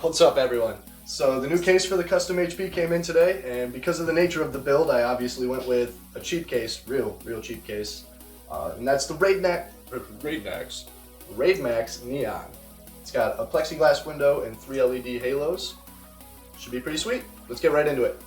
What's up, everyone? So the new case for the custom HP came in today, and because of the nature of the build, I obviously went with a cheap case, real cheap case, and that's the RAIDMAX Neon. It's got a plexiglass window and 3 LED halos. Should be pretty sweet. Let's get right into it.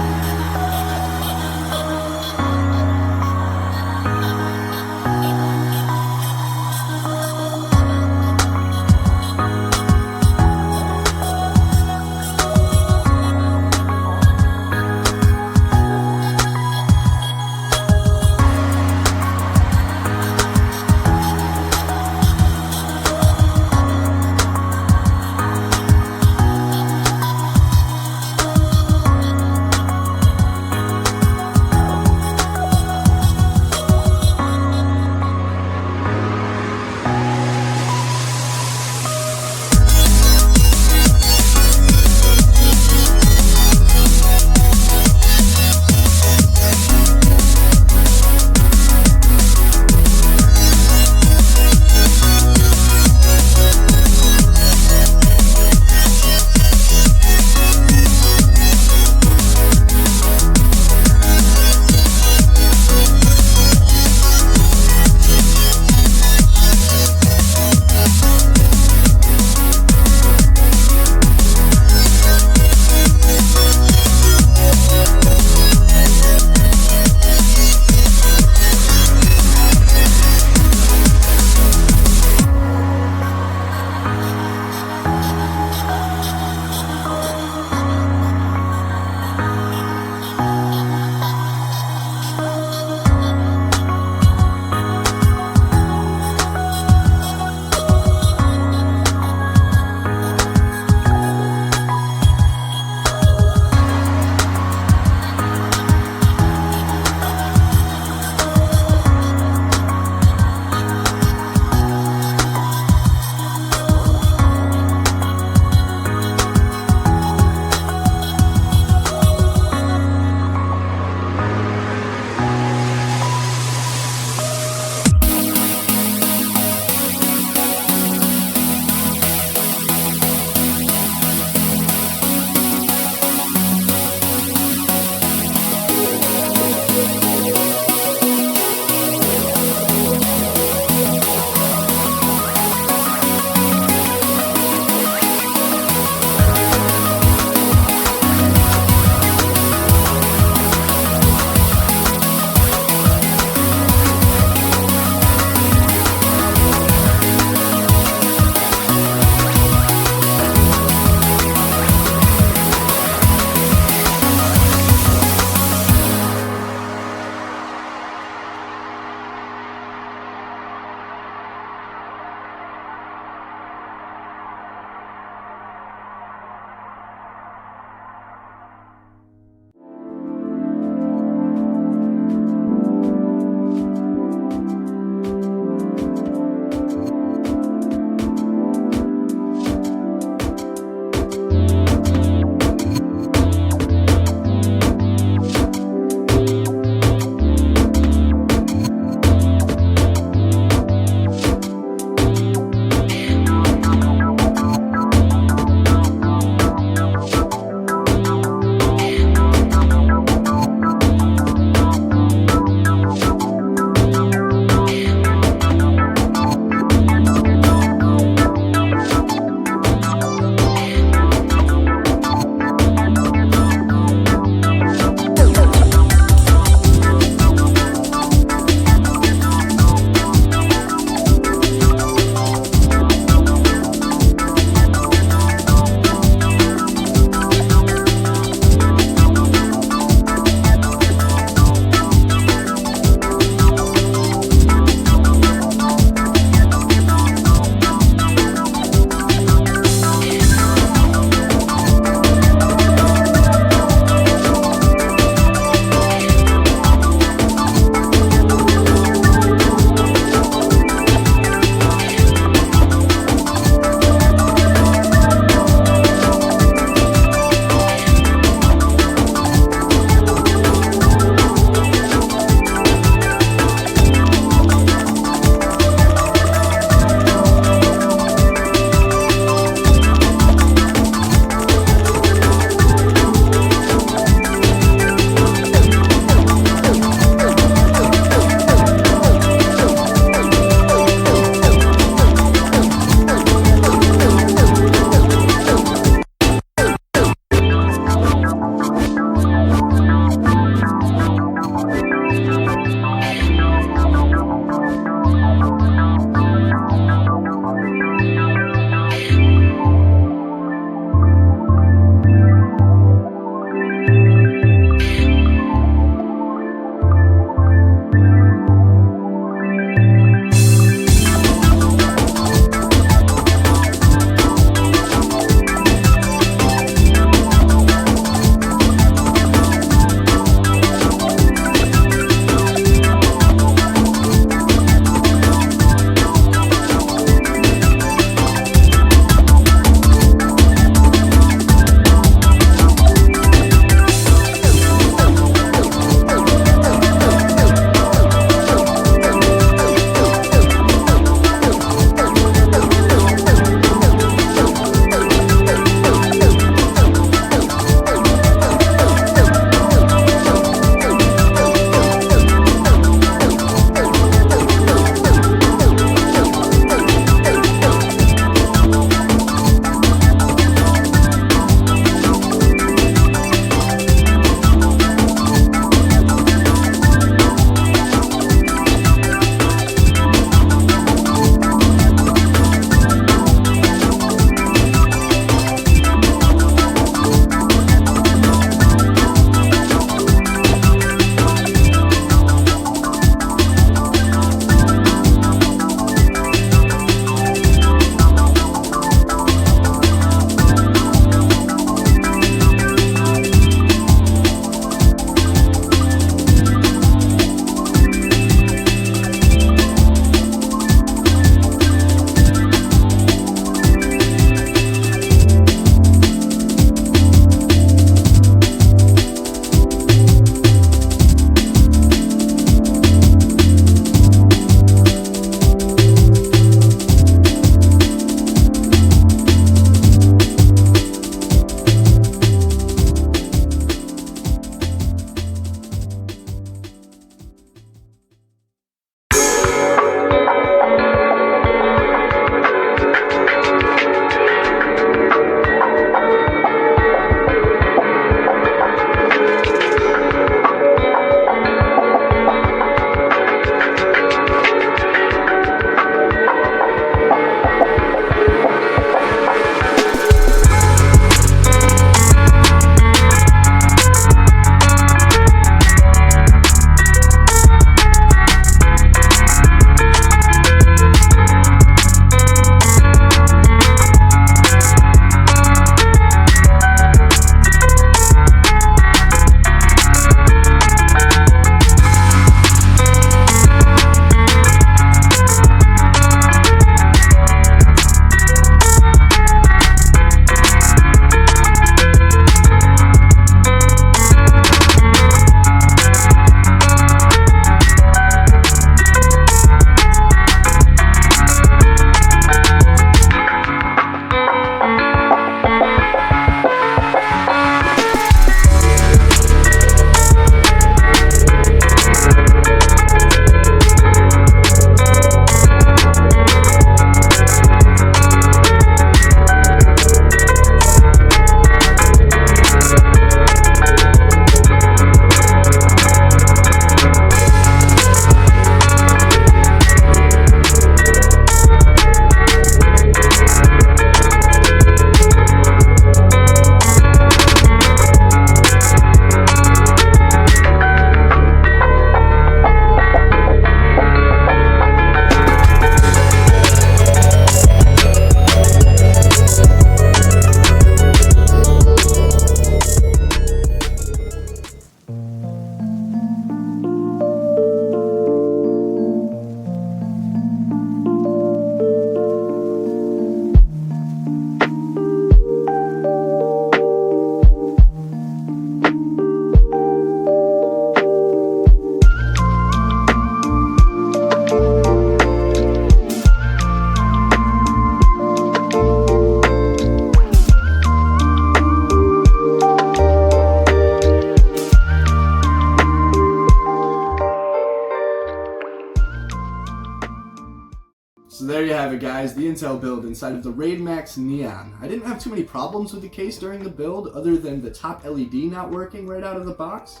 So there you have it, guys, the Intel build inside of the RAIDMAX Neon. I didn't have too many problems with the case during the build, other than the top LED not working right out of the box.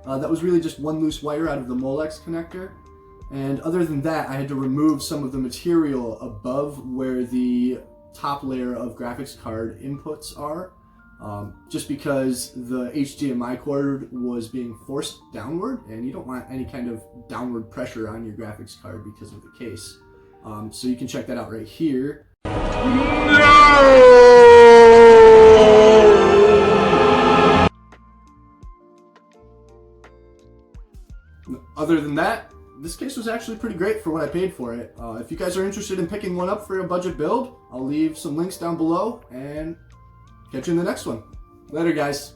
That was really just one loose wire out of the Molex connector. And other than that, I had to remove some of the material above where the top layer of graphics card inputs are, just because the HDMI cord was being forced downward, and you don't want any kind of downward pressure on your graphics card because of the case. So you can check that out right here. Other than that, this case was actually pretty great for what I paid for it. If you guys are interested in picking one up for a budget build, I'll leave some links down below, and catch you in the next one. Later, guys.